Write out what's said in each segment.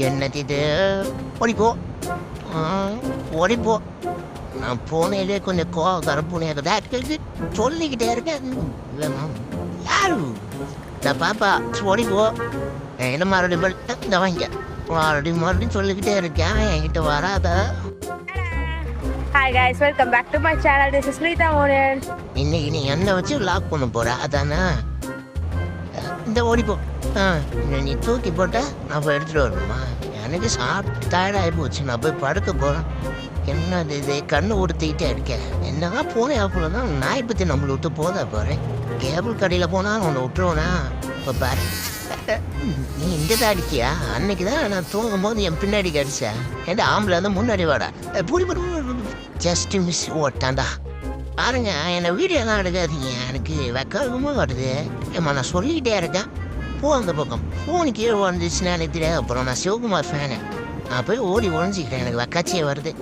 என்னது இது? ஓடிப்போ. ஓடிப்போ. நான் போனேலே கொஞ்சம் கருப்புனே சொல்லிக்கிட்டே இருக்கேன். யாரு இந்த பாப்பா? ஓடிப்போ. என்ன மறுபடியும் இந்த வாங்க மறுபடியும் சொல்லிக்கிட்டே இருக்கேன், என்கிட்ட வராத. Hi guys, welcome back to my channel. This is Rita Moran. இன்னைக்கு நீ என்ன வச்சு லாக் பண்ண போற அதானே? இந்த ஓடிப்போ. நீ தூக்கி போட்ட நான் போய் எடுத்துட்டு வரணுமா? எனக்கு சாப்பிட்டு டயர்டாகி போச்சு, நான் போய் படுக்க போகிறேன். என்னது இது? கண்ணு உடுத்திக்கிட்டே இருக்கேன். என்னதான் போனே அப்புறம் தான் நாய் பற்றி நம்மளை விட்டு போதா போகிறேன். கேபிள் கடையில் போனால் உன்னை விட்டுருவோனா? இப்போ பாரு, நீ இங்கே தான் அடிக்கியா? அன்னைக்கு தான் நான் தூங்கும் போது என் பின்னாடி கடிச்சேன். ஏன்டா ஆம்பளை வந்து முன்னாடி வாடா. ஜஸ்ட் மிஸ் ஓட்டாண்டா. பாருங்க, என்னை வீடியோலாம் எடுக்காதீங்க, எனக்கு வெக்கமாக வருது. ஏம்மா நான் சொல்லிக்கிட்டே இருக்கேன், போ அந்த பக்கம். ஃபோனு கீழே வந்துச்சுன்னா எனக்கு தெரியாது. அப்புறம் நான் சிவகுமார் ஃபேனு, நான் போய் ஓடி ஒழிஞ்சிக்கிறேன், எனக்கு வெக்காச்சியே வருது.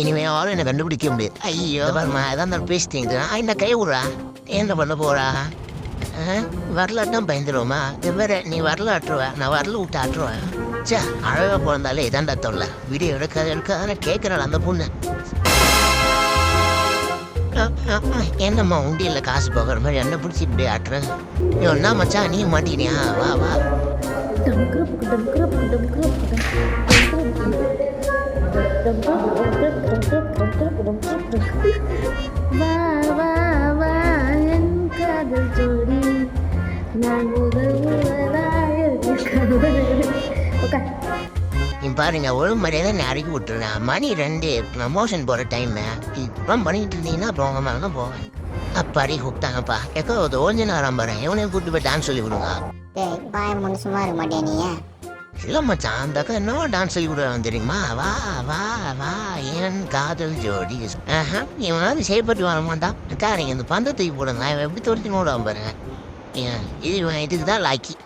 இனிமே யாரும் என்னை கண்டுபிடிக்க முடியாது. ஐயோ பாருமா, எதாவது இருந்தாலும் பேசிட்டீங்க. என்ன கை விட்றா? என்ன பண்ண போகிறா? வரலாட்டம் பயந்துருவோமா? இது வேற, நீ வரலாற்றுவ, நான் வரல விட்டு ஆட்டுருவேன். சே, அழகாக பிறந்தாலே இதாண்டா தொல்லை. வீடியோ எடுக்காத கேட்குறாள் அந்த பொண்ணு. என்னம்மா உண்டியில் காசு போகிற மாதிரி என்ன பிடிச்சி இப்படி ஆட்டுறேன்? என்ன மச்சான் நீ மாட்டிக்கினியா? வா வா. பாருங்க, ஒழுங்கு மரியாதை நான் அடக்கி விட்டுருந்தேன். மணி 2, ப்ரமோஷன் போகிற டைமு. இப்பெல்லாம் பண்ணிட்டு இருந்தீங்கன்னா அப்புறம் உங்க மேலே தான் போவேன். அப்பாடி கூப்பிட்டாங்கப்பா. எக்கோ அது ஓஞ்சு நேரம் பாருங்க, இவனையும் கூப்பிட்டு போய் டான்ஸ் சொல்லி கொடுங்க. சும்மா இருக்க மாட்டேன் நீ? இல்லை மச்சான், அந்த அக்கா என்ன டான்ஸ் சொல்லி கொடுறாங்க தெரியுமா? வா வா வா என் காதல் ஜோடி. இவனாவது செயல்பட்டு வர மாட்டான். அக்கா நீங்கள் இந்த பந்தத்துக்கு போடுங்க, இவன் எப்படி தொடுத்து நோடாம பாருங்க. இதுக்கு தான் லாக்கி.